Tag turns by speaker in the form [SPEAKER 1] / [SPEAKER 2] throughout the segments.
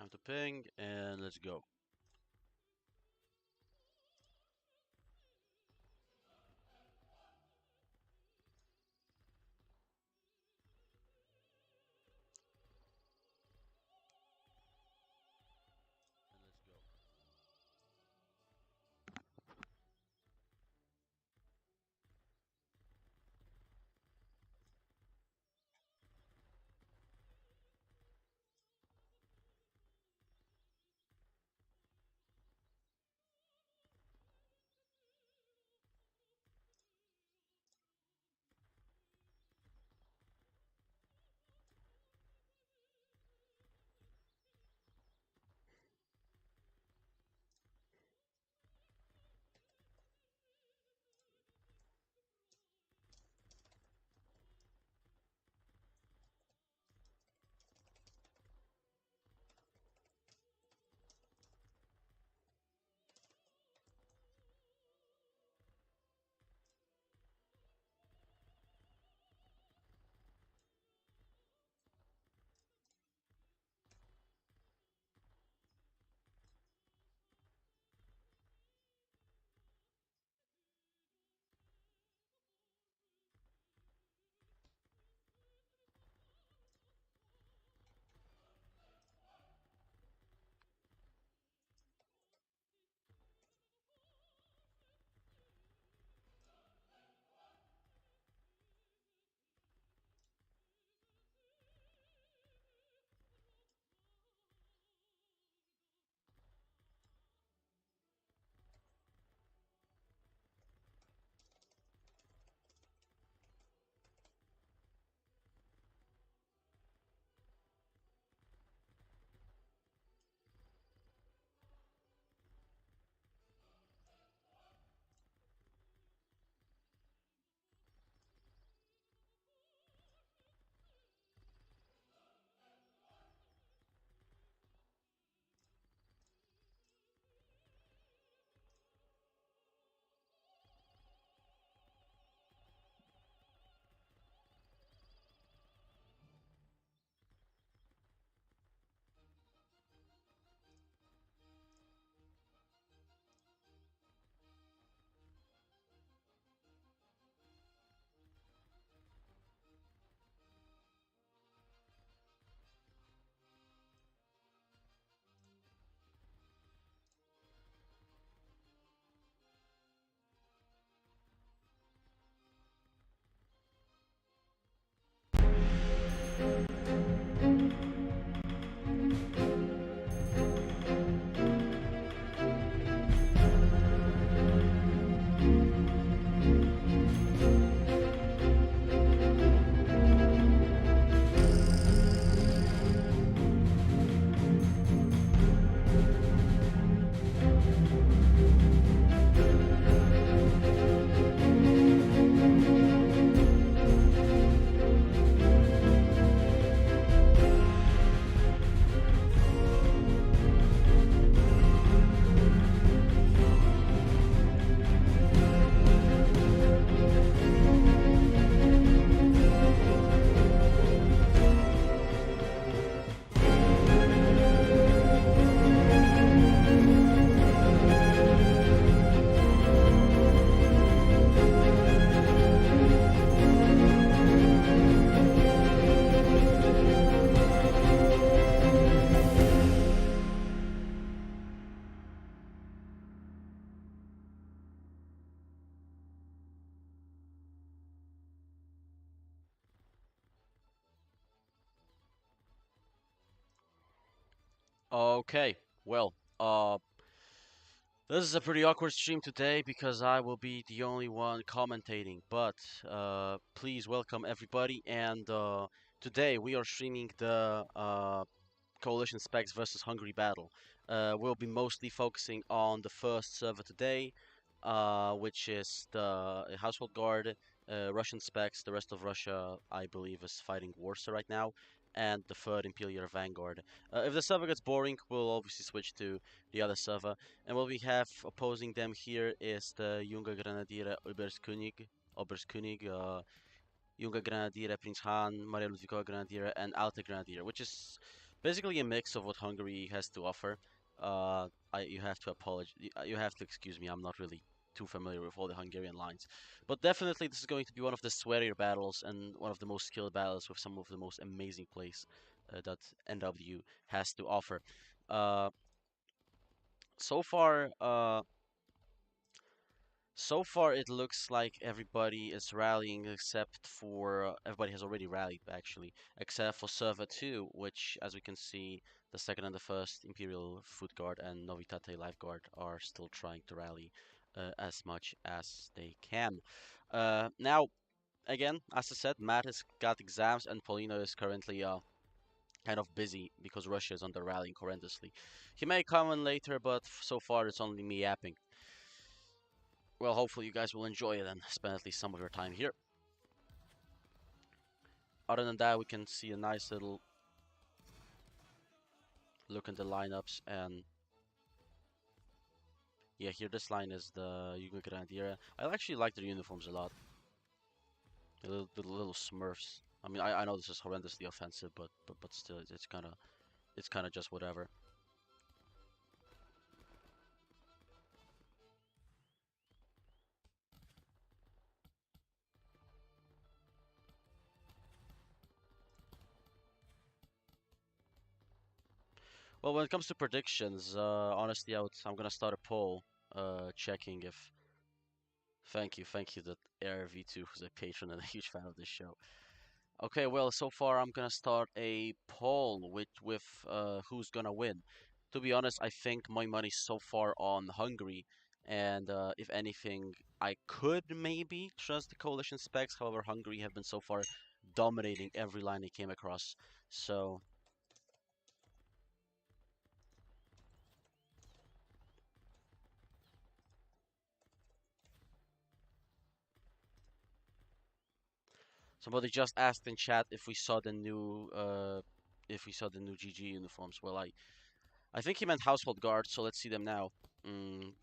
[SPEAKER 1] Time to ping and let's go. Okay, well, this is a pretty awkward stream today because I will be the only one commentating, but please welcome everybody. And today we are streaming the Coalition Specs versus Hungary battle. We'll be mostly focusing on the first server today, which is the Household Guard, Russian Specs. The rest of Russia, I believe, is fighting Warsaw right now, and the third Imperial Vanguard. If the server gets boring, we'll obviously switch to the other server. And what we have opposing them here is the Junge Grenadiere Oberstkönig, Junge Grenadiere Prinz Han, Maria Ludwikowa Grenadiere, and Alte Grenadiere, which is Basically a mix of what Hungary has to offer. You have to you have to excuse me. I'm not really too familiar with all the Hungarian lines, but definitely this is going to be one of the sweatier battles and one of the most skilled battles with some of the most amazing plays that NW has to offer. Uh, so far, so far, it looks like everybody is rallying except for everybody has already rallied actually, except for Server 2, which, as we can see, the second and the first Imperial Foot Guard and Novitate Life Guard are still trying to rally as much as they can. Now, again, as I said, Matt has got exams and Paulino is currently kind of busy because Russia is under rallying horrendously. He may come in later, but so far it's only me yapping. Well, hopefully you guys will enjoy it and spend at least some of your time here. Other than that, we can see a nice little look at the lineups, and yeah, here this line is the Yugo Grandiera. I actually like their uniforms a lot. The little Smurfs. I mean, I know this is horrendously offensive, but still, it's kind of just whatever. Well, when it comes to predictions, honestly, I'm gonna start a poll, checking if. Thank you, that Air V2, who's a patron and a huge fan of this show. Okay, well, so far I'm gonna start a poll with who's gonna win. To be honest, I think my money's so far on Hungary, and if anything, I could maybe trust the coalition specs. However, Hungary have been so far dominating every line they came across. So, somebody just asked in chat if we saw the new GG uniforms. Well, I think he meant household guards, so let's see them now.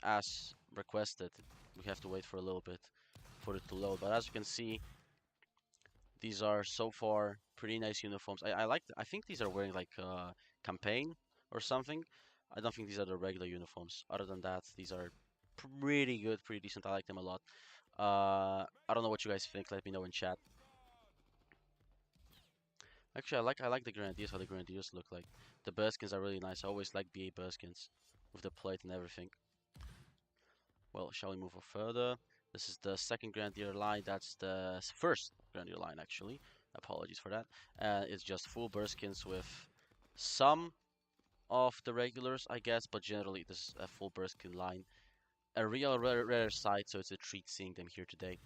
[SPEAKER 1] As requested, we have to wait for a little bit for it to load. But as you can see, these are so far pretty nice uniforms. I think these are wearing like campaign or something. I don't think these are the regular uniforms. Other than that, these are pretty good, pretty decent. I like them a lot. I don't know what you guys think. Let me know in chat. Actually, I like the Grenadiers, how the Grenadiers look like. The Burskins are really nice. I always like BA Burskins with the plate and everything. Well, shall we move on further? This is the second Grenadier line. That's the first Grenadier line, actually. Apologies for that. It's just full Burskins with some of the regulars, I guess, but generally this is a full Burskin line. A real rare sight, so it's a treat seeing them here today.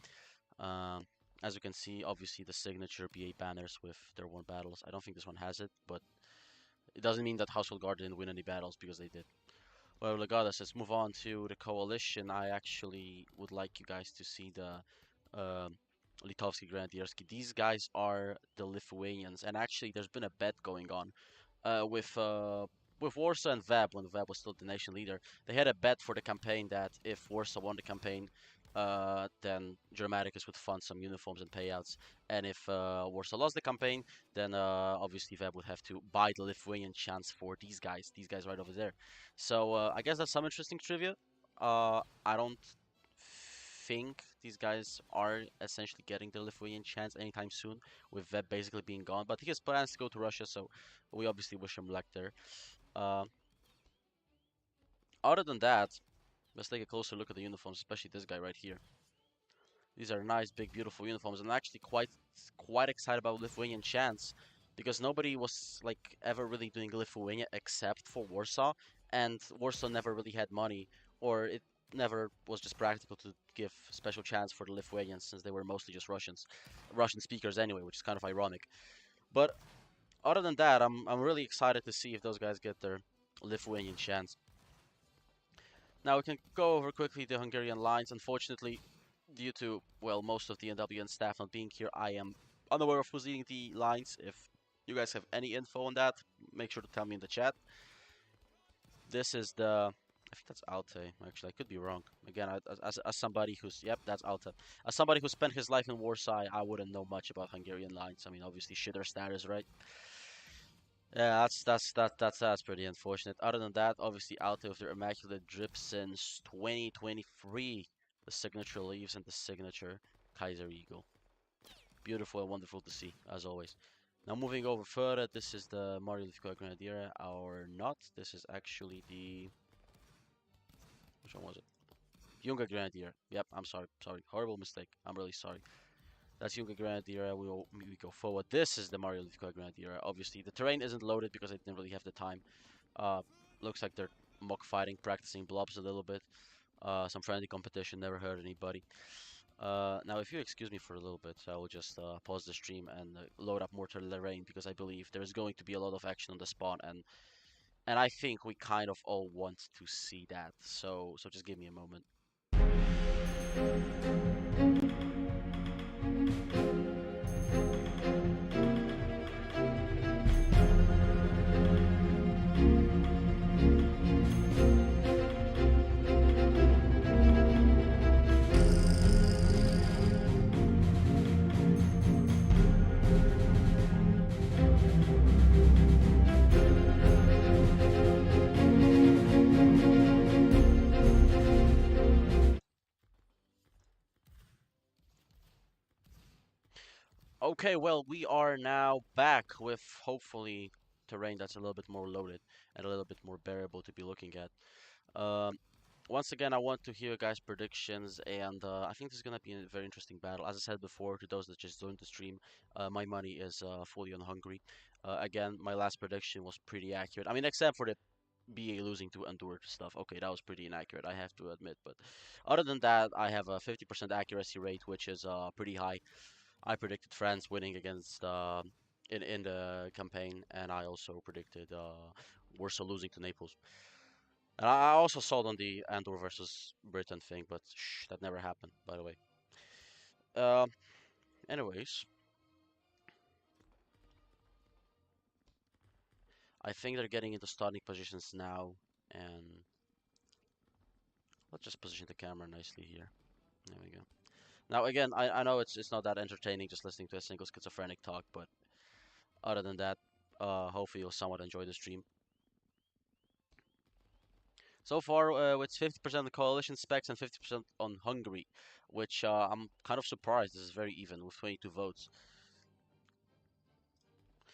[SPEAKER 1] Um, as you can see, obviously the signature BA banners with their won battles. I don't think this one has it, but it doesn't mean that Household Guard didn't win any battles because they did. Well, regardless, let's move on to the coalition. I actually would like you guys to see the Litovsky Grenadierski. These guys are the Lithuanians, and actually, there's been a bet going on with Warsaw and Veb when Veb was still the nation leader. They had a bet for the campaign that if Warsaw won the campaign, then Germanicus would fund some uniforms and payouts, and if Warsaw lost the campaign, then obviously Veb would have to buy the Lithuanian chance for these guys right over there. So I guess that's some interesting trivia. I don't think these guys are essentially getting the Lithuanian chance anytime soon, with Veb basically being gone. But he has plans to go to Russia, so we obviously wish him luck there. Uh, Other than that, let's take a closer look at the uniforms, especially this guy right here. These are nice, big, beautiful uniforms. I'm actually quite excited about Lithuanian chance because nobody was like ever really doing Lithuania except for Warsaw, and Warsaw never really had money, or it never was just practical to give special chance for the Lithuanians since they were mostly just Russian speakers anyway, which is kind of ironic. But other than that, I'm really excited to see if those guys get their Lithuanian chance. Now we can go over quickly the Hungarian lines. Unfortunately, due to, well, most of the N.W.N staff not being here, I am unaware of who's leading the lines. If you guys have any info on that, make sure to tell me in the chat. This is the, I think that's Alte. Actually, I could be wrong. Again, as somebody who's, yep, that's Alte. As somebody who spent his life in Warsaw, I wouldn't know much about Hungarian lines. I mean, obviously, shitter status, right? Yeah, that's pretty unfortunate. Other than that, obviously out of their immaculate drip since 2023, the signature leaves and the signature Kaiser Eagle. Beautiful and wonderful to see, as always. Now moving over further, this is the Mario Lithgow Grenadier, or not. This is actually the which one was it? Junga Grenadier. Yep, I'm sorry, horrible mistake. I'm really sorry. That's Junga Grenadier. We go forward. This is the Mario Lithgow Grenadier. Obviously, the terrain isn't loaded because I didn't really have the time. Uh, looks like they're mock fighting, practicing blobs a little bit. Some friendly competition, never hurt anybody. Now, if you excuse me for a little bit, I will just pause the stream and load up more terrain because I believe there's going to be a lot of action on the spawn, and I think we kind of all want to see that. So just give me a moment. Okay, well, we are now back with hopefully terrain that's a little bit more loaded and a little bit more bearable to be looking at. Um, Once again, I want to hear your guys' predictions, and I think this is gonna be a very interesting battle. As I said before, to those that just joined the stream, my money is fully on Hungary. Again, my last prediction was pretty accurate. I mean, except for the BA losing to Andour stuff. Okay, that was pretty inaccurate, I have to admit. But other than that, I have a 50% accuracy rate, which is pretty high. I predicted France winning against in the campaign, and I also predicted Warsaw losing to Naples. And I also sold on the Andour versus Britain thing, but shh, that never happened, by the way. Uh, Anyways, I think they're getting into starting positions now, and let's just position the camera nicely here. There we go. Now again, I know it's not that entertaining just listening to a single schizophrenic talk, but other than that, hopefully you'll somewhat enjoy the stream. So far, it's 50% on the coalition specs and 50% on Hungary, which I'm kind of surprised. This is very even with 22 votes.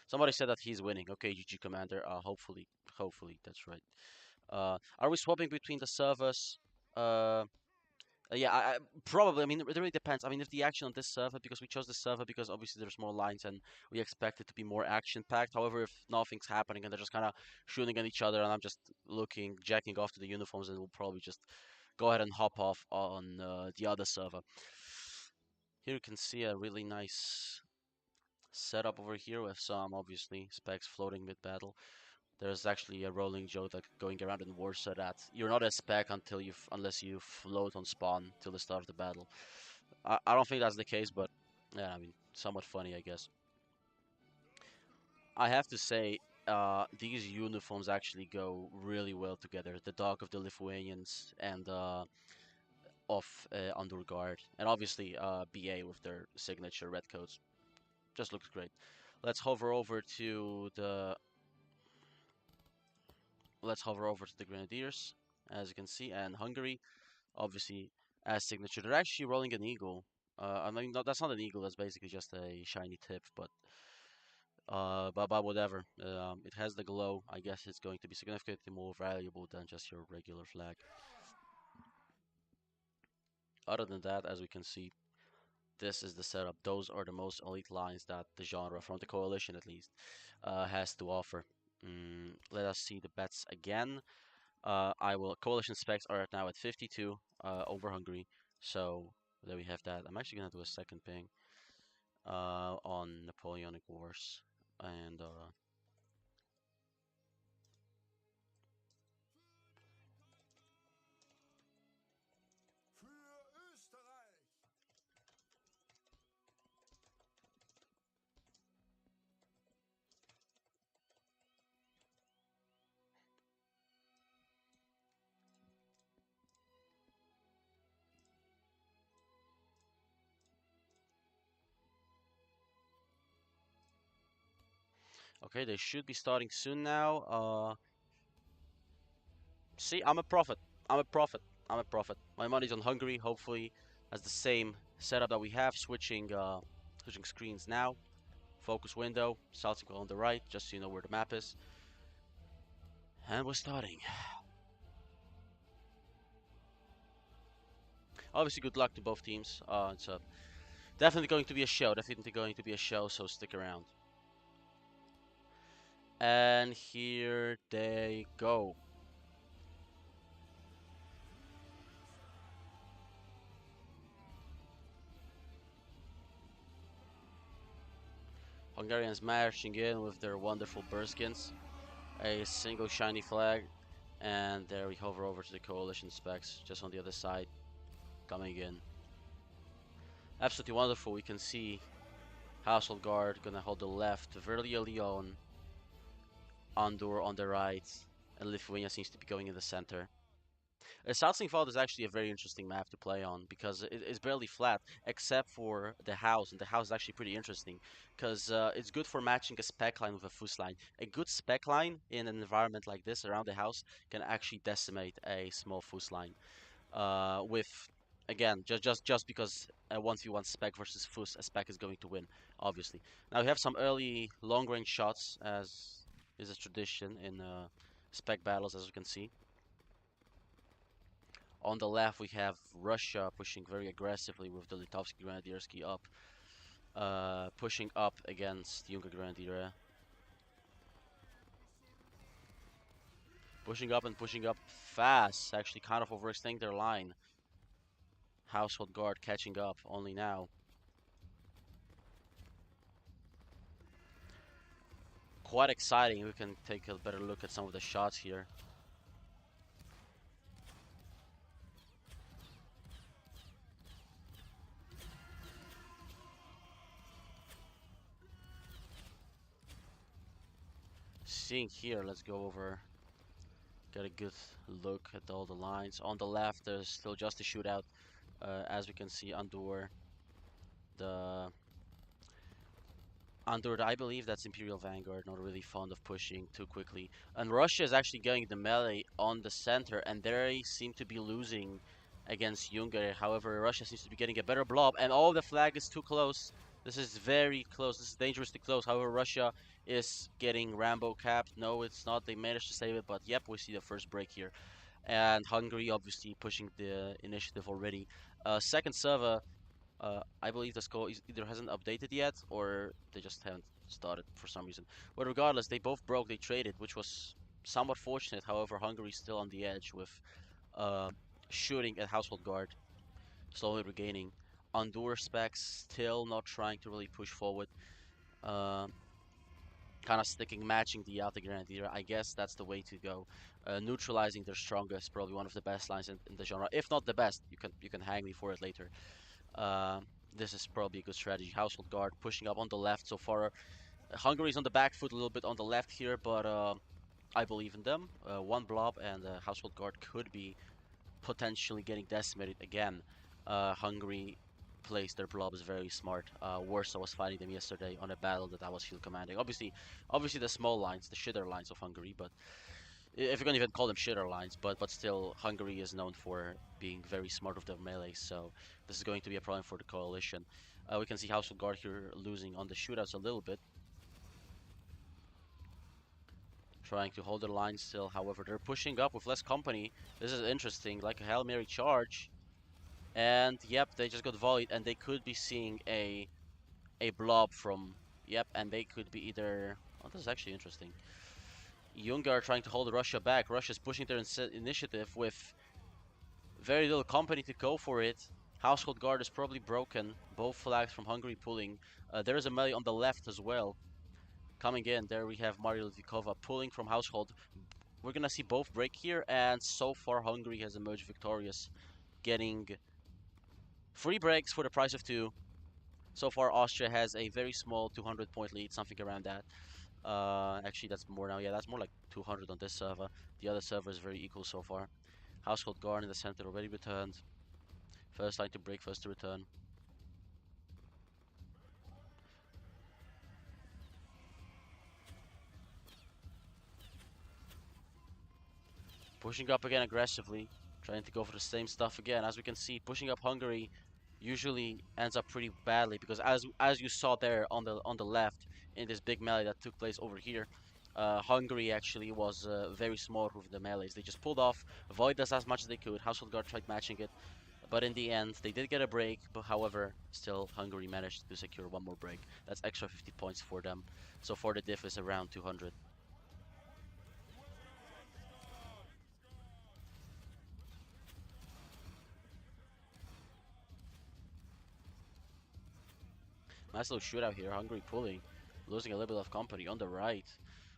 [SPEAKER 1] Somebody said that he's winning. Okay, GG Commander. Hopefully that's right. Are we swapping between the servers? Uh, yeah, probably. I mean, it really depends. I mean, if the action on this server, because we chose this server because obviously there's more lines and we expect it to be more action-packed. However, if nothing's happening and they're just kind of shooting at each other and I'm just looking, jacking off to the uniforms, then we'll probably just go ahead and hop off on the other server. Here you can see a really nice setup over here with some obviously specs floating mid-battle. There's actually a rolling joke that going around in Warsaw that you're not a spec unless you float on spawn till the start of the battle. I don't think that's the case, but yeah, I mean, somewhat funny, I guess. I have to say, these uniforms actually go really well together. The dog of the Lithuanians and of Andour Guard, and obviously BA with their signature red coats. Just looks great. Let's hover over to the let's hover over to the Grenadiers, as you can see, and Hungary, obviously, as signature. They're actually rolling an eagle. I mean, no, that's not an eagle. That's basically just a shiny tip, but whatever. It has the glow. I guess it's going to be significantly more valuable than just your regular flag. Other than that, as we can see, this is the setup. Those are the most elite lines that the genre, from the coalition at least, has to offer. Let us see the bets again. I will. Coalition specs are now at 52 over Hungary. So there we have that. I'm actually gonna do a second ping on Napoleonic Wars, and Okay, they should be starting soon now. See, I'm a prophet. I'm a prophet. I'm a prophet. My money's on Hungary. Hopefully, as the same setup that we have. Switching screens now. Focus window. Saltico on the right, just so you know where the map is. And we're starting. Obviously, good luck to both teams. It's definitely going to be a show. Definitely going to be a show. So stick around. And here they go. Hungarians marching in with their wonderful burskins. A single shiny flag. And there we hover over to the coalition specs, just on the other side, coming in. Absolutely wonderful. We can see Household Guard gonna hold the left, Verlia Leon, Andour on the right, and Lithuania seems to be going in the center. Salzingwald is actually a very interesting map to play on because it's barely flat except for the house, and the house is actually pretty interesting because it's good for matching a spec line with a fus line. A good spec line in an environment like this around the house can actually decimate a small fus line. With again, just because a 1v1 spec versus fus, a spec is going to win, obviously. Now we have some early long range shots, as is a tradition in spec battles, as you can see. On the left, we have Russia pushing very aggressively with the Litovsky Grenadierski up, pushing up against Junker Grenadiere. Pushing up and pushing up fast, actually kind of overextending their line. Household Guard catching up only now. Quite exciting. We can take a better look at some of the shots here. Seeing here, let's go over, get a good look at all the lines. On the left, there's still just a shootout. As we can see, the Andour, I believe that's Imperial Vanguard, not really fond of pushing too quickly. And Russia is actually going the melee on the center, and they seem to be losing against Hungary. However, Russia seems to be getting a better blob, and oh, the flag is too close. This is very close. This is dangerously close. However, Russia is getting Rambo capped. No, it's not. They managed to save it, but yep, we see the first break here. And Hungary obviously pushing the initiative already. Second server, I believe the score either hasn't updated yet or they just haven't started for some reason. But regardless, they both broke, they traded, which was somewhat fortunate. However, Hungary's still on the edge with uh, shooting at Household Guard, slowly regaining. Andour specs still not trying to really push forward. Uh, kind of sticking, matching the Alta Grenadier. I guess that's the way to go. Neutralizing their strongest, probably one of the best lines in the genre, if not the best. You can hang me for it later. Uh, this is probably a good strategy. Household Guard pushing up on the left so far. Hungary's on the back foot a little bit on the left here, but I believe in them. One blob and Household Guard could be potentially getting decimated again. Hungary placed their blobs very smart. Warsaw was fighting them yesterday on a battle that I was field commanding. Obviously the small lines, the shitter lines of Hungary, but if you can even call them shitter lines, but still, Hungary is known for being very smart with their melee, so this is going to be a problem for the coalition. We can see Household Guard here losing on the shootouts a little bit, trying to hold their line still. However, they're pushing up with less company. This is interesting, like a Hail Mary charge, and yep, they just got volleyed, and they could be seeing a blob from yep, and they could be either. Oh, this is actually interesting. Junker are trying to hold Russia back. Russia's pushing their initiative with very little company to go for it. Household Guard is probably broken. Both flags from Hungary pulling. There is a melee on the left as well. Coming in, there we have Maria Litvikova pulling from Household. We're gonna see both break here, and so far Hungary has emerged victorious, getting 3 breaks for the price of 2. So far Austria has a very small 200 point lead, something around that. Actually that's more now, yeah, that's more like 200 on this server. The other server is very equal so far. Household Guard in the center already returned. First line to break, first to return. Pushing up again aggressively, trying to go for the same stuff again. As we can see, pushing up Hungary usually ends up pretty badly because as you saw there on the left in this big melee that took place over here, Hungary actually was very smart with the melees. They just pulled off, avoided us as much as they could. Household Guard tried matching it, but in the end they did get a break. But however, still Hungary managed to secure one more break. That's extra 50 points for them. So for the diff is around 200. Nice little shootout here. Hungary pulling, losing a little bit of company on the right.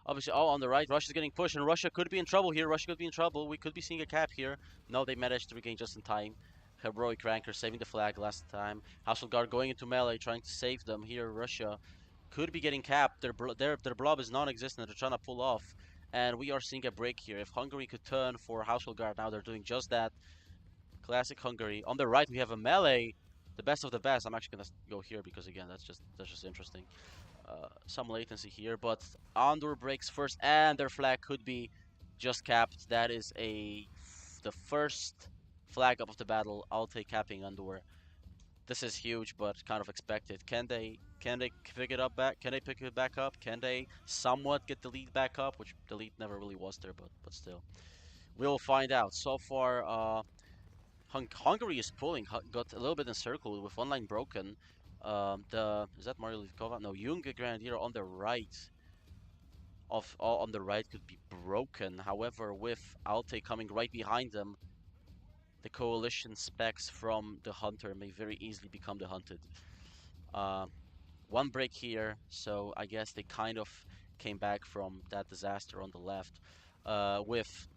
[SPEAKER 1] Obviously, oh, on the right, Russia's getting pushed, and Russia could be in trouble here. Russia could be in trouble. We could be seeing a cap here. No, they managed to regain just in time. Heroic Ranker saving the flag last time. Household Guard going into melee, trying to save them. Here, Russia could be getting capped. Their blob is non-existent. They're trying to pull off, and we are seeing a break here. If Hungary could turn for Household Guard now, they're doing just that. Classic Hungary. On the right, we have a melee. The best of the best. I'm actually gonna go here because again, that's just interesting. Some latency here, but Andour breaks first, and their flag could be just capped. That is the first flag up of the battle. I'll take capping Andour. This is huge, but kind of expected. Can they pick it up back? Can they pick it back up? Can they somewhat get the lead back up? Which the lead never really was there, but still, we'll find out. So far, Hungary is pulling, got a little bit encircled with one line broken. Is that Mario Livkova? No, Junge Grenadier on the right on the right could be broken. However, with Alte coming right behind them, the coalition specs from the hunter may very easily become the hunted. Uh, One break here, so I guess they kind of came back from that disaster on the left. With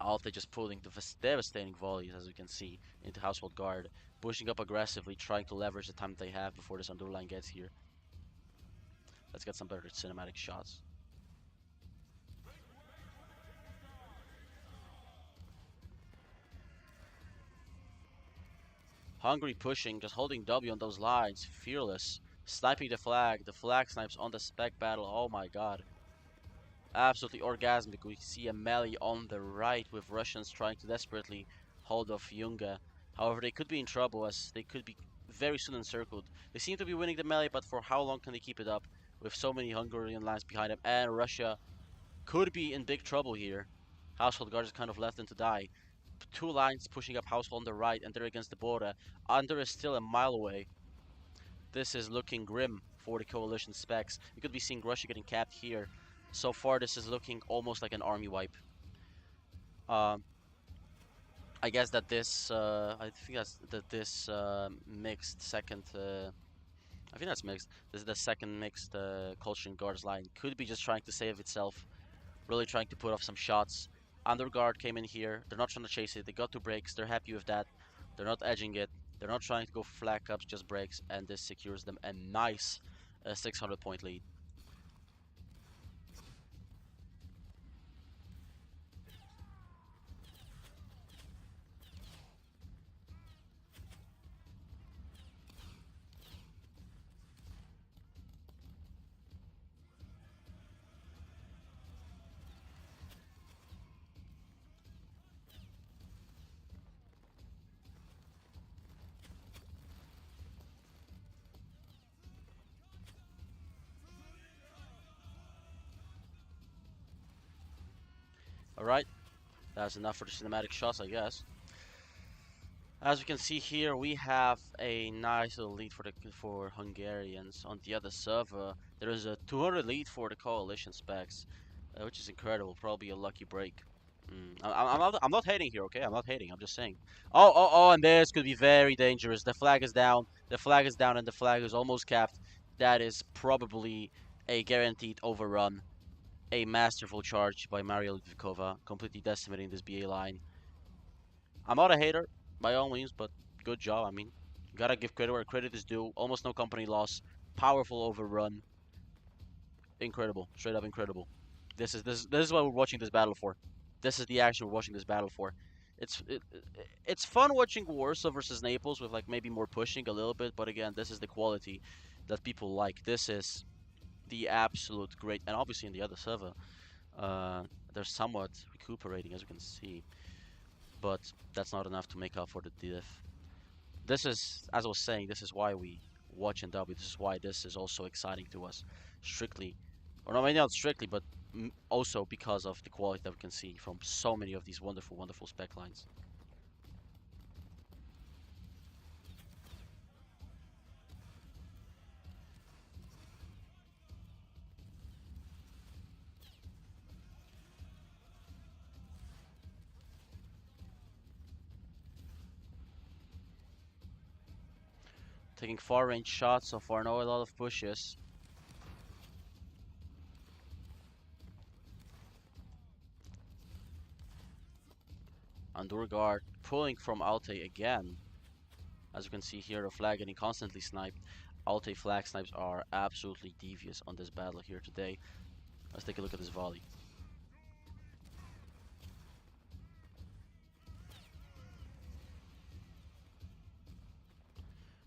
[SPEAKER 1] Alte just pulling the devastating volleys, as you can see, into Household Guard, pushing up aggressively, trying to leverage the time they have before this Andour line gets here. Let's get some better cinematic shots. Hungary pushing, just holding W on those lines, fearless, sniping the flag snipes on the spec battle, oh my god. Absolutely orgasmic. We see a melee on the right with Russians trying to desperately hold off Junge. However, they could be in trouble as they could be very soon encircled. They seem to be winning the melee, but for how long can they keep it up with so many Hungarian lines behind them? And Russia could be in big trouble here. Household Guard is kind of left them to die. Two lines pushing up Household on the right, and they're against the border. Andour is still a mile away. This is looking grim for the coalition specs. We could be seeing Russia getting capped here. So far, this is looking almost like an army wipe. I guess that this, I think that this mixed second, I think that's mixed. This is the second mixed Coalition Guards line. Could be just trying to save itself, really trying to put off some shots. Andour Guard came in here. They're not trying to chase it. They got two breaks. They're happy with that. They're not edging it. They're not trying to go for flag ups, just breaks, and this secures them a nice 600-point lead. Alright, that's enough for the cinematic shots, I guess. As we can see here, we have a nice little lead for Hungarians. On the other server, there is a 200 lead for the coalition specs, which is incredible. Probably a lucky break. I'm not hating here, okay? I'm not hating. I'm just saying. Oh, and this could be very dangerous. The flag is down. The flag is down, and the flag is almost capped. That is probably a guaranteed overrun. A masterful charge by Maria Ludvikova, completely decimating this BA line. I'm not a hater, by all means, but good job. I mean, gotta give credit where credit is due. Almost no company loss. Powerful overrun. Incredible. Straight up incredible. This is what we're watching this battle for. This is the action we're watching this battle for. It's fun watching Warsaw versus Naples with like maybe more pushing a little bit, but again, this is the quality that people like. This is the absolute great, and obviously in the other server, Uh, they're somewhat recuperating, as you can see, but that's not enough to make up for the diff. This is, as I was saying, this is why we watch N.W. This is why this is also exciting to us, strictly, or not maybe not strictly, but also because of the quality that we can see from so many of these wonderful, wonderful spec lines. Taking far range shots so far, no a lot of pushes. Andour guard pulling from Alte again. As you can see here, the flag getting constantly sniped. Alte flag snipes are absolutely devious on this battle here today. Let's take a look at this volley.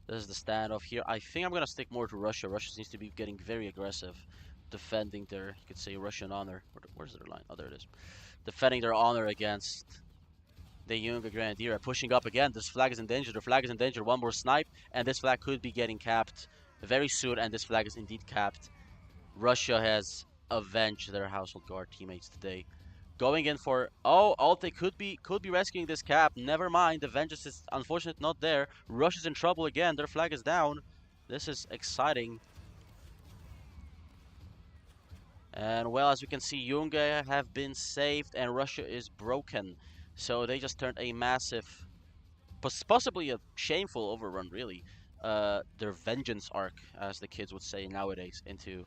[SPEAKER 1] This is the standoff here. I think I'm gonna stick more to Russia. Russia seems to be getting very aggressive, defending their, you could say, Russian honor. Where's their line? Oh, there it is. Defending their honor against the Younger Grenadier. Pushing up again. This flag is in danger. The flag is in danger. One more snipe, and this flag could be getting capped very soon, and this flag is indeed capped. Russia has avenged their household guard teammates today. Going in for, oh, Alte could be rescuing this cap. Never mind, the vengeance is unfortunately not there. Russia's in trouble again. Their flag is down. This is exciting. And well, as we can see, Yunga have been saved and Russia is broken. So they just turned a massive, possibly a shameful overrun, really. Their vengeance arc, as the kids would say nowadays, into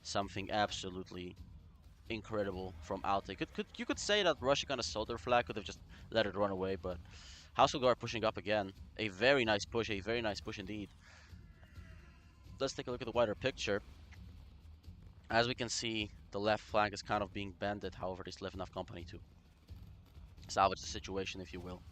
[SPEAKER 1] something absolutely incredible from Alte. You could say that Russia kind of sold their flag, could have just let it run away, but Household Guard pushing up again. A very nice push indeed. Let's take a look at the wider picture. As we can see, the left flank is kind of being bended, however, they still have enough company to salvage the situation, if you will.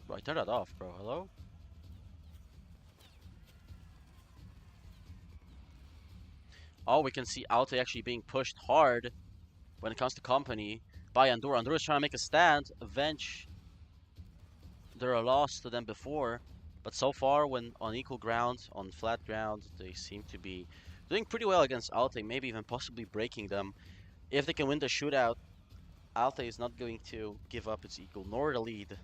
[SPEAKER 1] Right, turn that off, bro. Hello? Oh, we can see Alte actually being pushed hard when it comes to company by Andour. Andour is trying to make a stand, avenge their loss to them before. But so far, when on equal ground, on flat ground, they seem to be doing pretty well against Alte, maybe even possibly breaking them. If they can win the shootout, Alte is not going to give up its equal nor the lead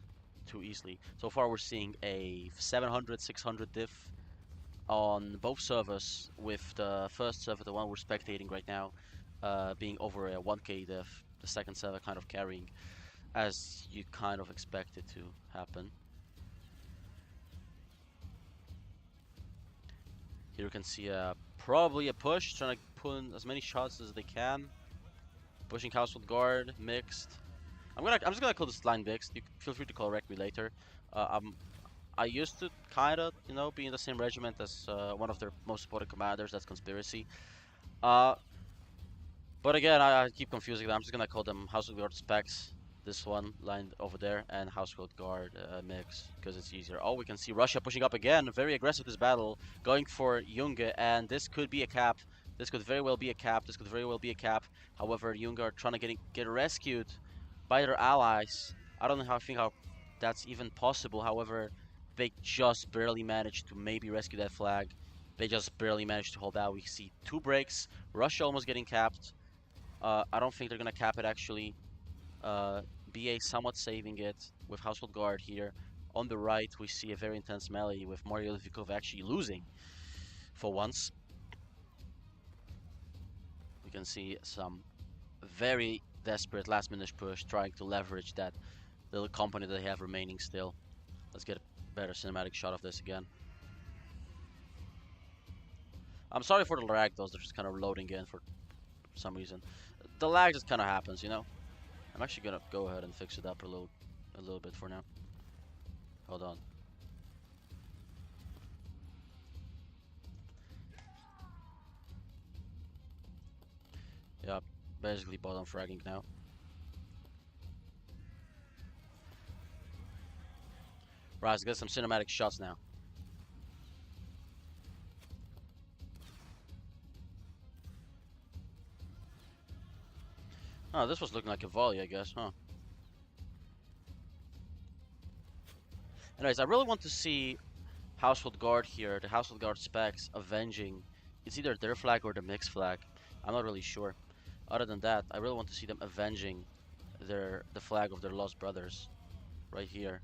[SPEAKER 1] too easily. So far, we're seeing a 700, 600 diff on both servers, with the first server, the one we're spectating right now, being over a 1k diff, the second server kind of carrying, as you kind of expect it to happen. Here you can see probably a push, trying to pull in as many shots as they can. Pushing Household Guard, mixed. I'm just gonna call this line mixed. You feel free to correct me later. I used to kind of, be in the same regiment as one of their most supported commanders. That's Conspiracy. But again, I keep confusing them. I'm just gonna call them Household Guard specs. This one line over there, and Household Guard mix, because it's easier. Oh, we can see Russia pushing up again. Very aggressive this battle, going for Junge, and this could be a cap. This could very well be a cap. This could very well be a cap. However, Junge are trying to get rescued by their allies. I don't know how that's even possible. However, they just barely managed to maybe rescue that flag. They just barely managed to hold out. We see 2 breaks. Russia almost getting capped. I don't think they're gonna cap it actually. BA somewhat saving it with Household Guard here. On the right, we see a very intense melee with Mario Levikov actually losing for once. We can see some very desperate last-minute push, trying to leverage that little company that they have remaining still. Let's get a better cinematic shot of this again. I'm sorry for the lag, those are just kind of loading in for some reason. The lag just kind of happens, I'm actually gonna go ahead and fix it up a little bit for now. Hold on. Yep, basically bottom fragging now. Right, let's get some cinematic shots now. Oh, this was looking like a volley, I guess, huh? Anyways, I really want to see Household Guard here, the Household Guard specs, avenging. It's either their flag or the mixed flag. I'm not really sure. Other than that, I really want to see them avenging the flag of their lost brothers. Right here.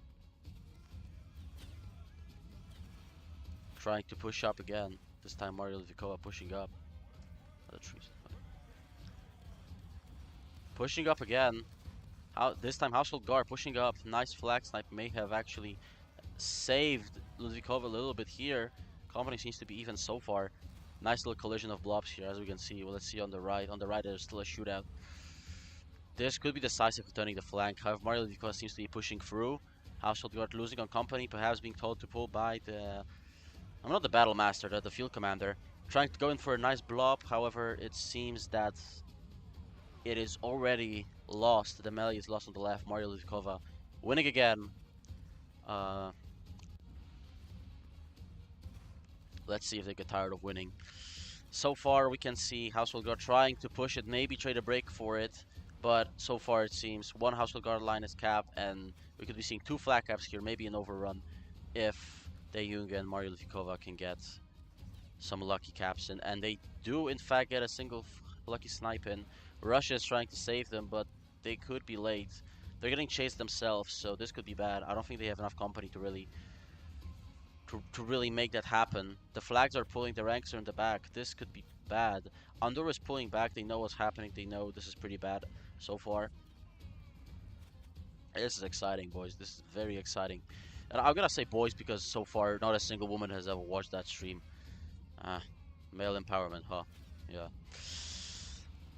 [SPEAKER 1] Trying to push up again. This time Mario Vikova pushing up. Pushing up again. This time Household Guard pushing up. Nice flag snipe may have actually saved Ludvikov a little bit here. Company seems to be even so far. Nice little collision of blobs here, as we can see. Well, let's see on the right. On the right, there's still a shootout. This could be decisive for turning the flank. However, Mario Ludvikov seems to be pushing through. Household Guard losing on Company, perhaps being told to pull by the... I'm not the Battle Master, the Field Commander. Trying to go in for a nice blob. However, it seems that it is already lost. The melee is lost on the left. Mario Ludvikova winning again. Let's see if they get tired of winning. So far, we can see Household Guard trying to push it, maybe trade a break for it. But so far, it seems one Household Guard line is capped, and we could be seeing two flag caps here, maybe an overrun, if N.W.N and Mario Ludvikova can get some lucky caps in. And they do, in fact, get a single lucky snipe in. Russia is trying to save them, but they could be late. They're getting chased themselves, so this could be bad. I don't think they have enough company to really make that happen. The flags are pulling, the ranks are in the back. This could be bad. Andour is pulling back. They know what's happening. They know this is pretty bad so far. This is exciting, boys. This is very exciting. And I'm gonna say boys because so far not a single woman has ever watched that stream. Male empowerment, huh? Yeah.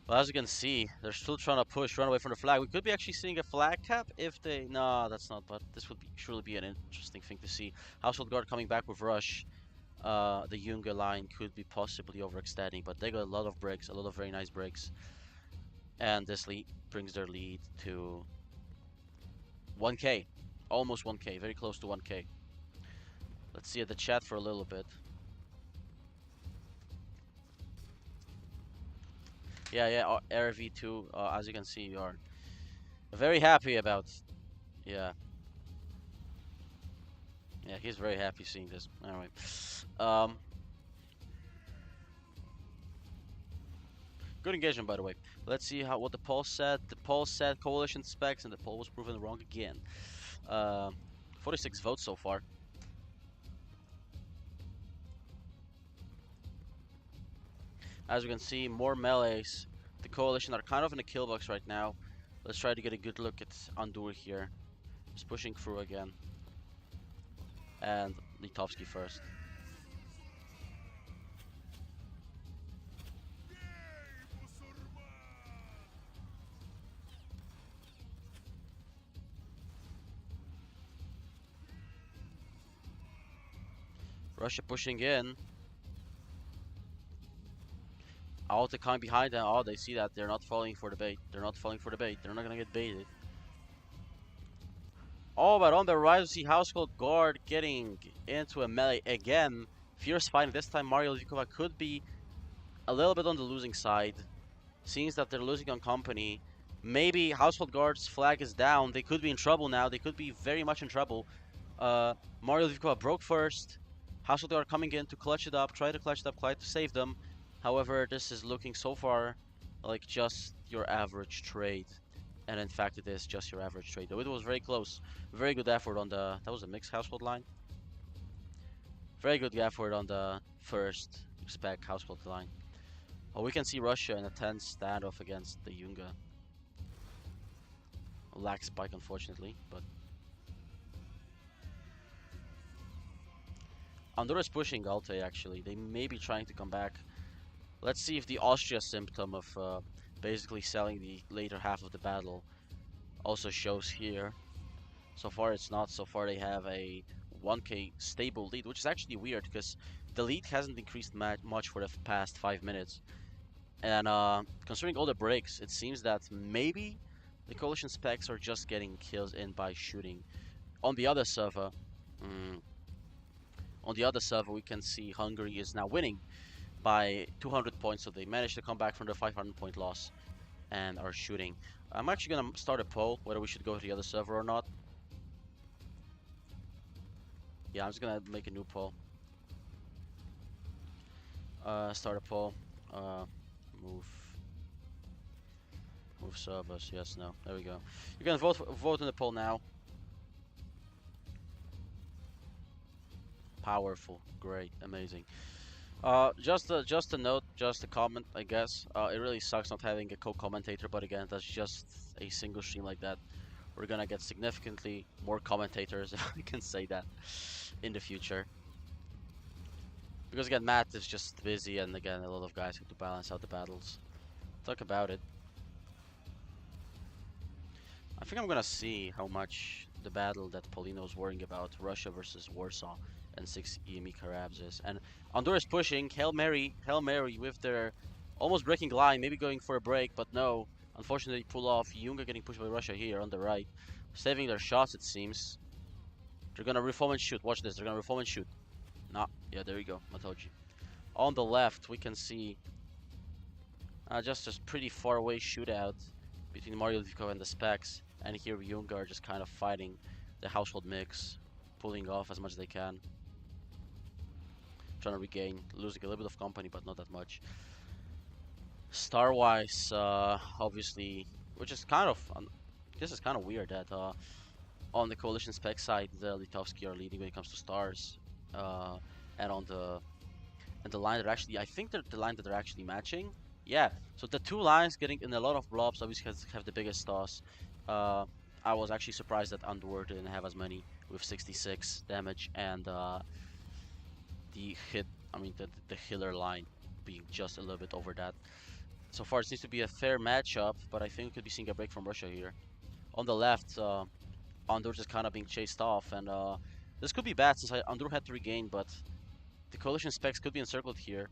[SPEAKER 1] Well, as you can see, they're still trying to push, run away from the flag. We could be actually seeing a flag cap if they... No, that's not, but this would surely be an interesting thing to see. Household Guard coming back with Rush. The Junge line could be possibly overextending, but they got a lot of breaks, a lot of very nice breaks. And this lead brings their lead to 1k. Almost 1k, very close to 1k. Let's see the chat for a little bit. Yeah, RV2, as you can see, you are very happy about. Yeah, he's very happy seeing this. Anyway, good engagement, by the way. Let's see what the poll said. The poll said coalition specs, and the poll was proven wrong again. 46 votes so far. As you can see, more melees. The coalition are kind of in the kill box right now. Let's try to get a good look at Andour here. Just pushing through again. And Litovsky first. Russia pushing in. Alta coming behind them. Oh, they see that. They're not falling for the bait. They're not falling for the bait. They're not gonna get baited. Oh, but on the right, we see Household Guard getting into a melee again. Fierce fighting. This time, Mario Ludvikova could be a little bit on the losing side. Seems that they're losing on company. Maybe Household Guard's flag is down. They could be in trouble now. They could be very much in trouble. Mario Ludvikova broke first. Household Guard coming in to clutch it up. Try to clutch it up, try to save them. However, this is looking so far like just your average trade. And in fact, it is just your average trade. Though it was very close. Very good effort on the... That was a mixed household line. Very good effort on the first spec household line. Oh, we can see Russia in a tense standoff against the Junge. Lack spike, unfortunately, but... Andour is pushing Alte, actually. They may be trying to come back. Let's see if the Austria symptom of basically selling the later half of the battle also shows here. So far it's not. So far they have a 1k stable lead, which is actually weird because the lead hasn't increased much for the past 5 minutes. And considering all the breaks, it seems that maybe the coalition specs are just getting kills in by shooting. On the other server, mm, we can see Hungary is now winning by 200 points, so they managed to come back from the 500-point loss and are shooting. I'm actually gonna start a poll whether we should go to the other server or not. Yeah, I'm just gonna make a new poll. Start a poll. Move servers. Yes, no. There we go. You can vote in the poll now. Powerful, great, amazing. Just a note, just a comment, I guess. It really sucks not having a co-commentator, but again, that's just a single stream like that. We're gonna get significantly more commentators, if I can say that, in the future. Because again, Matt is just busy, and again, a lot of guys have to balance out the battles. Talk about it. I think I'm gonna see how much the battle that Paulino's worrying about, Russia versus Warsaw and 6 EME Karabs is. And Andour is pushing, Hail Mary with their almost breaking line, maybe going for a break, but no. Unfortunately, pull off. Junga getting pushed by Russia here on the right. Saving their shots, it seems. They're gonna reform and shoot. Watch this, they're gonna reform and shoot. Nah, yeah, there you go, I told you. On the left, we can see just a pretty far away shootout between Mario Lvkov and the Specs. And here Junga are just kind of fighting the household mix, pulling off as much as they can. Trying to regain, losing a little bit of company, but not that much. Star-wise, obviously, which is kind of, this is kind of weird that on the coalition spec side, the Litovsky are leading when it comes to stars, and on the line that actually, I think they're the line that they're actually matching. Yeah, so the two lines getting in a lot of blobs obviously have the biggest stars. I was actually surprised that Andour didn't have as many with 66 damage, and the healer line being just a little bit over that. So far it seems to be a fair matchup, but I think we could be seeing a break from Russia here. On the left, Andour just kind of being chased off, and this could be bad since Andour had to regain, but the coalition specs could be encircled here.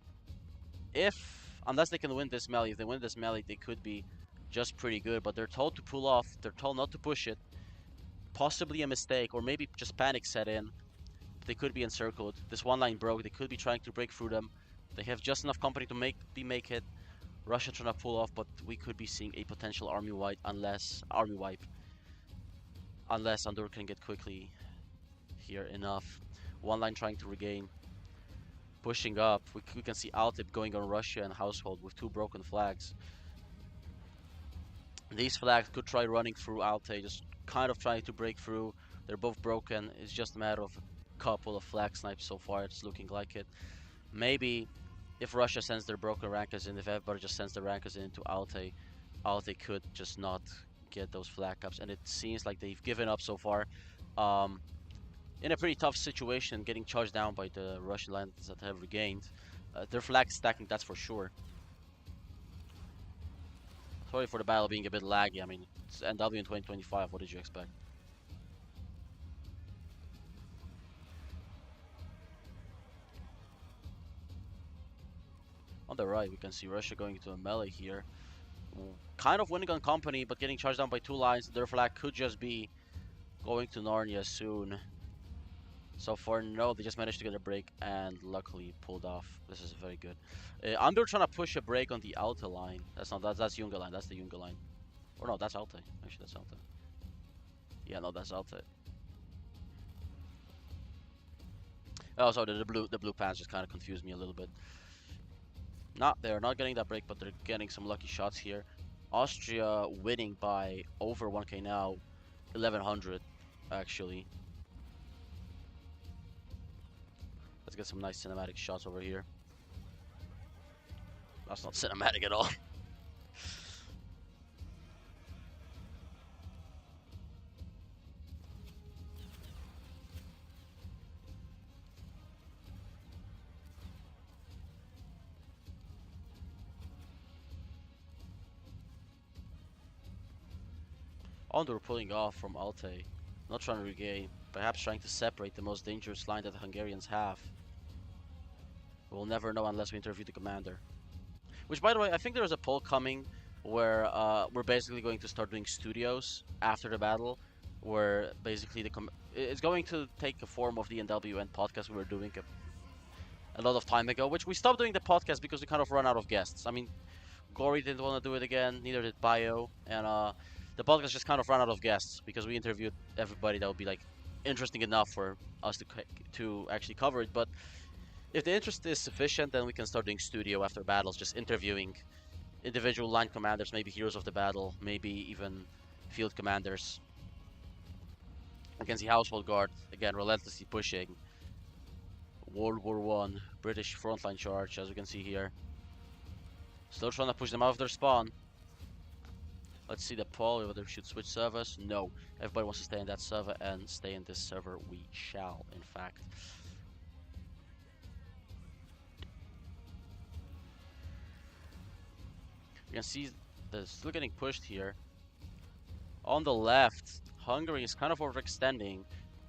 [SPEAKER 1] Unless they can win this melee, if they win this melee, they could be just pretty good, but they're told to pull off, they're told not to push it. Possibly a mistake, or maybe just panic set in. They could be encircled. This one line broke, they could be trying to break through them. They have just enough company to make it. Russia trying to pull off, but we could be seeing a potential army wipe unless Andour can get quickly here enough. One line trying to regain. Pushing up, we can see Altip going on Russia and Household with 2 broken flags. These flags could try running through Alte, just kind of trying to break through. They're both broken. It's just a matter of a couple of flag snipes so far. It's looking like it. Maybe if Russia sends their broken rankers in, if everybody just sends their rankers into Alte, Alte could just not get those flag caps. And it seems like they've given up so far. In a pretty tough situation, getting charged down by the Russian lines that have regained. Their flag stacking, that's for sure. Sorry for the battle being a bit laggy. I mean, it's N.W. in 2025. What did you expect? On the right, we can see Russia going into a melee here. Kind of winning on company, but getting charged down by 2 lines. Their flag could just be going to Narnia soon. So far, no, they just managed to get a break and luckily pulled off. This is very good. Andour trying to push a break on the Alte line. That's Junga line. That's the Junga line. Or no, that's Alte. Actually, that's Alte. Yeah, no, that's Alte. Oh, so the blue pants just kind of confused me a little bit. They're not getting that break, but they're getting some lucky shots here. Austria winning by over 1k now, 1100 actually. Let's get some nice cinematic shots over here. That's not cinematic at all. Andour pulling off from Alte, not trying to regain, perhaps trying to separate the most dangerous line that the Hungarians have. We'll never know unless we interview the commander. Which, by the way, I think there is a poll coming where we're basically going to start doing studios after the battle, where basically it's going to take a form of the N.W.N podcast we were doing a lot of time ago, which we stopped doing the podcast because we kind of run out of guests. I mean, Gory didn't want to do it again, neither did Bio, and the podcast just kind of ran out of guests because we interviewed everybody that would be like interesting enough for us to actually cover it. But if the interest is sufficient, then we can start doing studio after battles, just interviewing individual line commanders, maybe heroes of the battle, maybe even field commanders. We can see Household Guard again relentlessly pushing. World War One British frontline charge, as we can see here. Still trying to push them out of their spawn. Let's see the poll, whether we should switch servers. No, everybody wants to stay in that server, and stay in this server we shall, in fact. You can see they're still getting pushed here. On the left, Hungary is kind of overextending.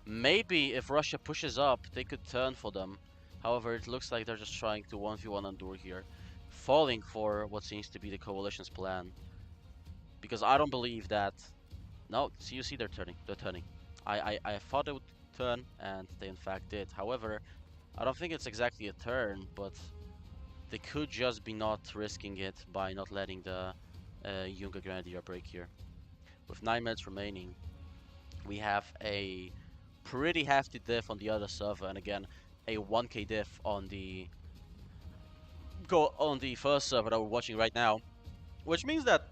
[SPEAKER 1] Maybe if Russia pushes up, they could turn for them. However, it looks like they're just trying to 1v1 Andour here, falling for what seems to be the coalition's plan. Because I don't believe that... No, see, you see they're turning. They're turning. I thought they would turn, and they in fact did. However, I don't think it's exactly a turn, but they could just be not risking it by not letting the Junker Grenadier break here. With 9 minutes remaining, we have a pretty hefty diff on the other server, and again, a 1k diff on the first server that we're watching right now, which means that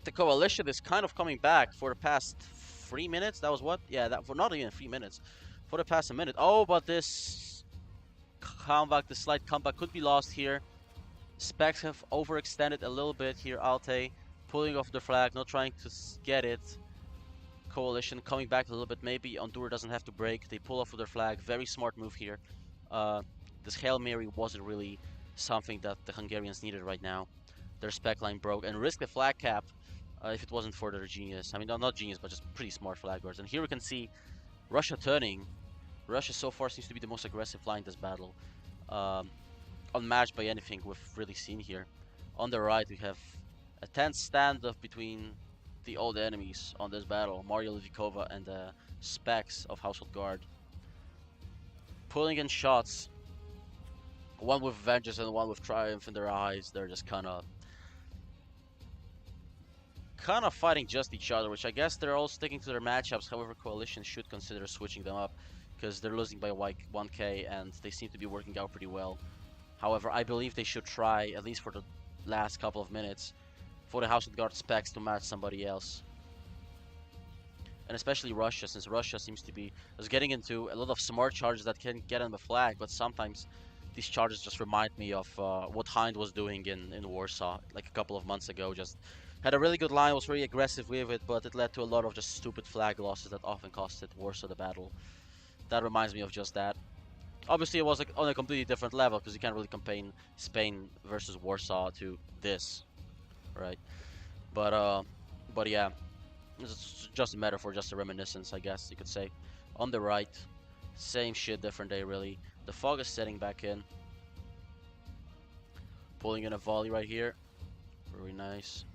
[SPEAKER 1] the coalition is kind of coming back for the past 3 minutes. That was what? Yeah, that for not even 3 minutes, for the past a minute. Oh, but this comeback, the slight comeback could be lost here. Specs have overextended a little bit here. Alte pulling off the flag, not trying to get it. Coalition coming back a little bit. Maybe Andour doesn't have to break. They pull off with their flag. Very smart move here. This Hail Mary wasn't really something that the Hungarians needed right now. Their spec line broke and risked the flag cap if it wasn't for their genius. I mean, not genius, but just pretty smart flag guards. And here we can see Russia turning. Russia so far seems to be the most aggressive line in this battle. Unmatched by anything we've really seen here. On the right, we have a tense standoff between the old enemies on this battle, Mario Livikova and the specs of Household Guard. Pulling in shots, one with vengeance and one with triumph in their eyes. They're just kind of fighting just each other, which I guess they're all sticking to their matchups. However, Coalition should consider switching them up because they're losing by 1k and they seem to be working out pretty well. However, I believe they should try, at least for the last couple of minutes, for the Household Guard specs to match somebody else. And especially Russia, since Russia seems to be getting into a lot of smart charges that can get on the flag, but sometimes these charges just remind me of what Hind was doing in Warsaw like a couple of months ago. Just had a really good line, was very aggressive with it, but it led to a lot of just stupid flag losses that often costed Warsaw the battle. That reminds me of just that. Obviously, it was like on a completely different level because you can't really compare Spain versus Warsaw to this, right? But yeah, it's just a metaphor, just a reminiscence, I guess you could say. On the right, same shit, different day, really. The fog is setting back in. Pulling in a volley right here. Very nice.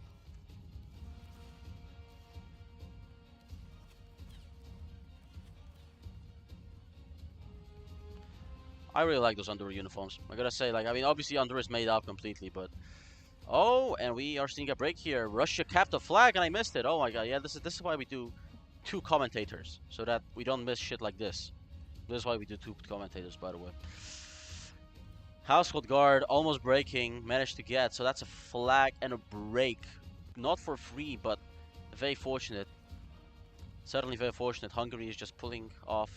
[SPEAKER 1] I really like those Andour uniforms. I gotta say, like, I mean, obviously Andour is made up completely, but... Oh, and we are seeing a break here. Russia capped the flag and I missed it. Oh my god, yeah, this is why we do 2 commentators, so that we don't miss shit like this. This is why we do 2 commentators, by the way. Household Guard almost breaking, managed to get, so that's a flag and a break. Not for free, but very fortunate. Certainly very fortunate. Hungary is just pulling off,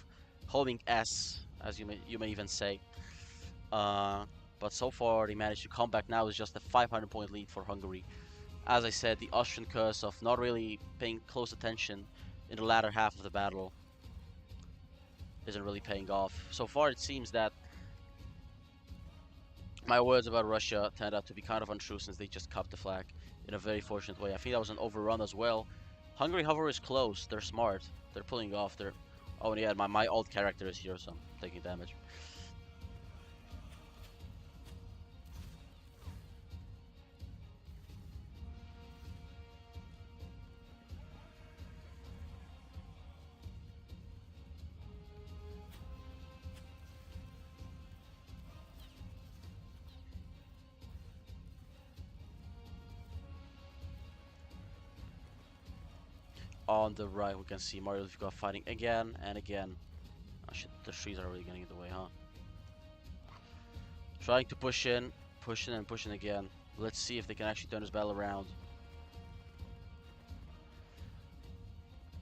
[SPEAKER 1] homing S, as you may even say. But so far they managed to come back. Now is just a 500-point lead for Hungary. As I said, the Austrian curse of not really paying close attention in the latter half of the battle isn't really paying off. So far it seems that my words about Russia turned out to be kind of untrue, since they just cupped the flag in a very fortunate way. I think that was an overrun as well. Hungary, however, is close. They're smart. They're pulling off. Oh yeah, my old character is here, so I'm taking damage. On the right, we can see Mario Lufica fighting again and again. Oh shit, the trees are really getting in the way, huh? Trying to push in and push in again. Let's see if they can actually turn this battle around.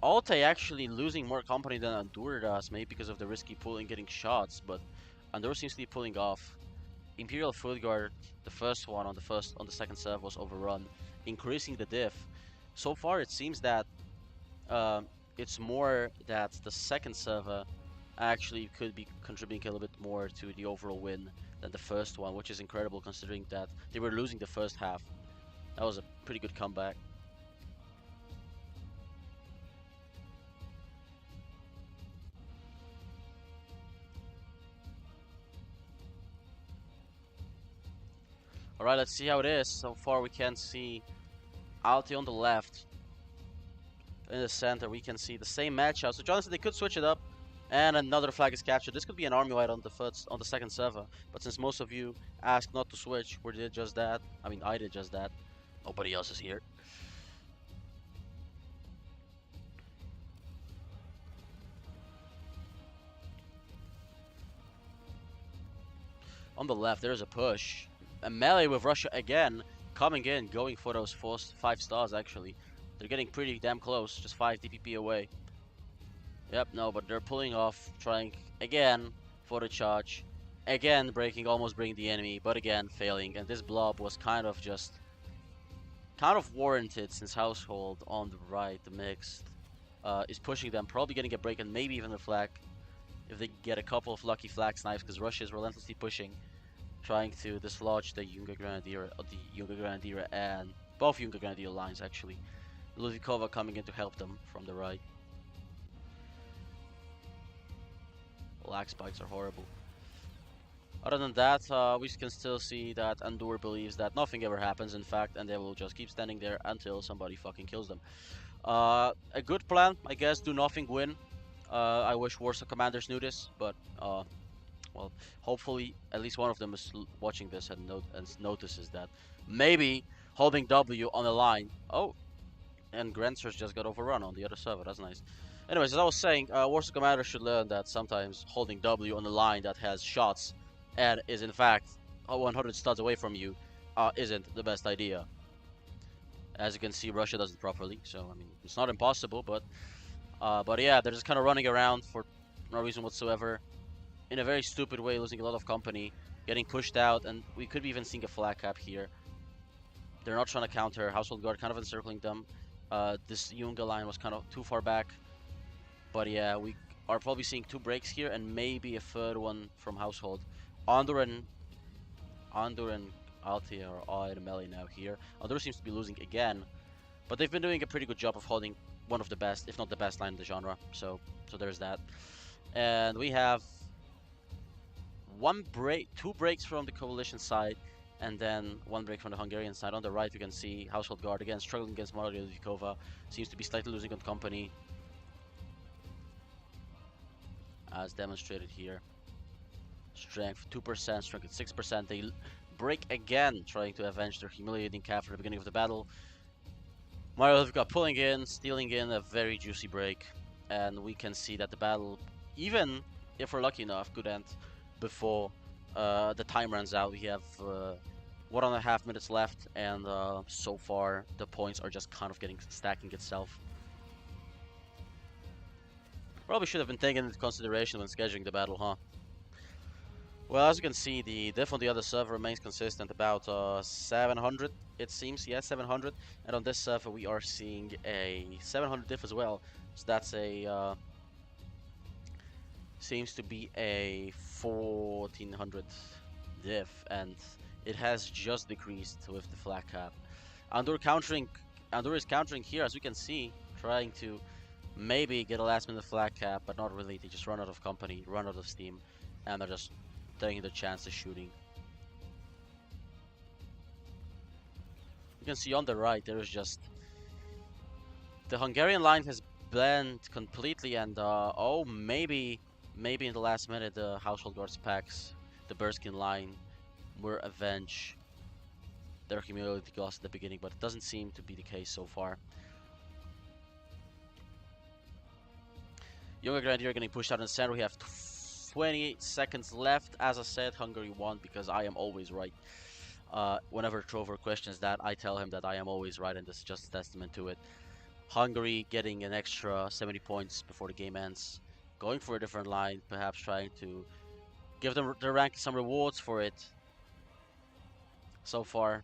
[SPEAKER 1] Alte actually losing more company than Andour does, maybe because of the risky pulling getting shots, but Andour seems to be pulling off. Imperial Foot Guard, the first one on the second serve was overrun, increasing the diff. So far, it seems that uh, it's more that the second server actually could be contributing a little bit more to the overall win than the first one, which is incredible considering that they were losing the first half. That was a pretty good comeback. Alright, let's see how it is. So far we can see Alti on the left. In the center we can see the same matchup. So Jonathan, they could switch it up. And another flag is captured. This could be an army wide on the second server. But since most of you asked not to switch, we did just that. I mean, I did just that. Nobody else is here. On the left, there's a push. A melee with Russia again, coming in, going for those 5 stars actually. They're getting pretty damn close, just 5 DPP away. Yep, no, but they're pulling off, trying again for the charge. Again, breaking, almost bringing the enemy, but again, failing. And this blob was kind of warranted since Household on the right, the mixed, is pushing them, probably getting a break and maybe even a flag. If they get a couple of lucky flag snipes, because Russia is relentlessly pushing, trying to dislodge the Junga Grenadier and both Junga Grenadier lines actually. Ludvikova coming in to help them from the right. Lag spikes are horrible. Other than that, we can still see that Andour believes that nothing ever happens, in fact, and they will just keep standing there until somebody fucking kills them. A good plan, I guess, do nothing, win. I wish Warsaw commanders knew this, but well, hopefully at least one of them is watching this and notices that maybe holding W on the line. Oh, and Grandsters just got overrun on the other server. That's nice. Anyways, as I was saying, Warsaw Commander should learn that sometimes holding W on a line that has shots and is in fact 100 studs away from you isn't the best idea. As you can see, Russia does it properly, so I mean it's not impossible, but yeah, they're just kind of running around for no reason whatsoever, in a very stupid way, losing a lot of company, getting pushed out, and we could be even seeing a flag cap here. They're not trying to counter. Household Guard kind of encircling them. This Junga line was kind of too far back. But yeah, we are probably seeing 2 breaks here and maybe a third one from Household. Andour and Altia are all in melee now here. Andour seems to be losing again, but they've been doing a pretty good job of holding one of the best, if not the best line in the genre. So there's that. And we have 2 breaks from the coalition side, and then 1 break from the Hungarian side. On the right, you can see Household Guard again struggling against Maria Ludvikova. Seems to be slightly losing on company, as demonstrated here. Strength 2%, strength at 6%. They break again, trying to avenge their humiliating cap at the beginning of the battle. Maria Ludvikova pulling in, stealing in a very juicy break, and we can see that the battle, even if we're lucky enough, could end before the time runs out. We have 1.5 minutes left, and so far the points are just kind of stacking itself. Probably should have been taken into consideration when scheduling the battle, huh? Well, as you can see, the diff on the other server remains consistent, about 700, it seems. Yeah, 700. And on this server, we are seeing a 700 diff as well. So that's a seems to be a 1400 diff, and it has just decreased with the flag cap. Andour is countering here, as we can see, trying to maybe get a last minute flag cap, but not really. They just run out of company, run out of steam, and they're just taking the chance of shooting. You can see on the right, there is just the Hungarian line has blend completely, and oh, maybe in the last minute the Household Guards packs, the Burskin line, will avenge their humility loss at the beginning, but it doesn't seem to be the case so far. Younger Grenadier getting pushed out in the center. We have 20 seconds left. As I said, Hungary won because I am always right. Whenever Trover questions that, I tell him that I am always right, and this is just a testament to it. Hungary getting an extra 70 points before the game ends, going for a different line, perhaps trying to give them their rank some rewards for it. So far,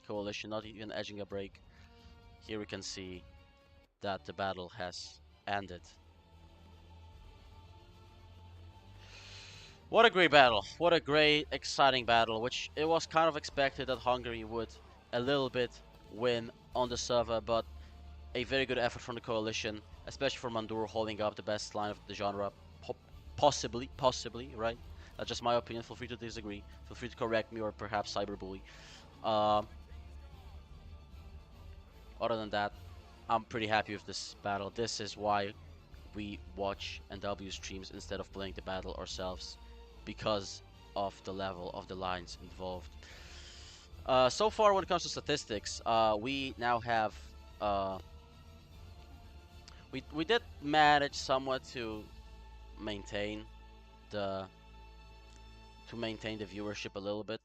[SPEAKER 1] Coalition not even edging a break. Here we can see that the battle has ended. What a great battle. What a great, exciting battle, which it was kind of expected that Hungary would a little bit win on the server, but a very good effort from the Coalition, especially from Andour holding up the best line of the genre, possibly, right? That's just my opinion. Feel free to disagree. Feel free to correct me or perhaps cyberbully. Um, Other than that, I'm pretty happy with this battle. This is why we watch N.W. streams instead of playing the battle ourselves, because of the level of the lines involved. So far, when it comes to statistics, we now have we did manage somewhat to maintain the viewership a little bit,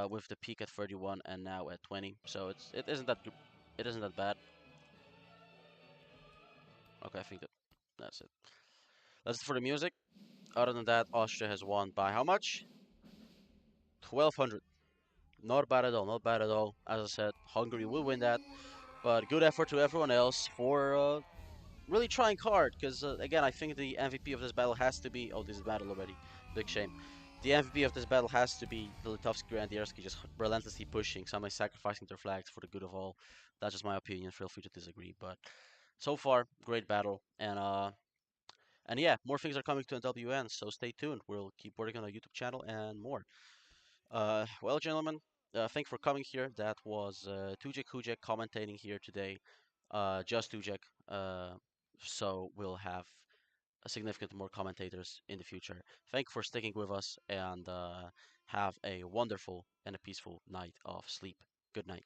[SPEAKER 1] with the peak at 31 and now at 20. So it isn't that bad. Okay, I think that's it. That's it for the music. Other than that, Austria has won by how much? 1200. Not bad at all. Not bad at all. As I said, Hungary will win that. But good effort to everyone else for really trying hard. Because again, I think the MVP of this battle has to be. Oh, this is battle already. Big shame. The MVP of this battle has to be the Litovsky Grandiarsky, just relentlessly pushing, somebody sacrificing their flags for the good of all. That's just my opinion. Feel free to disagree. But so far, great battle. And yeah, more things are coming to N.W.N, so stay tuned. We'll keep working on our YouTube channel and more. Well, gentlemen, thank you for coming here. That was Tujek Hujek commentating here today. Just Tujek. So we'll have a significant more commentators in the future. Thank you for sticking with us and have a wonderful and a peaceful night of sleep. Good night.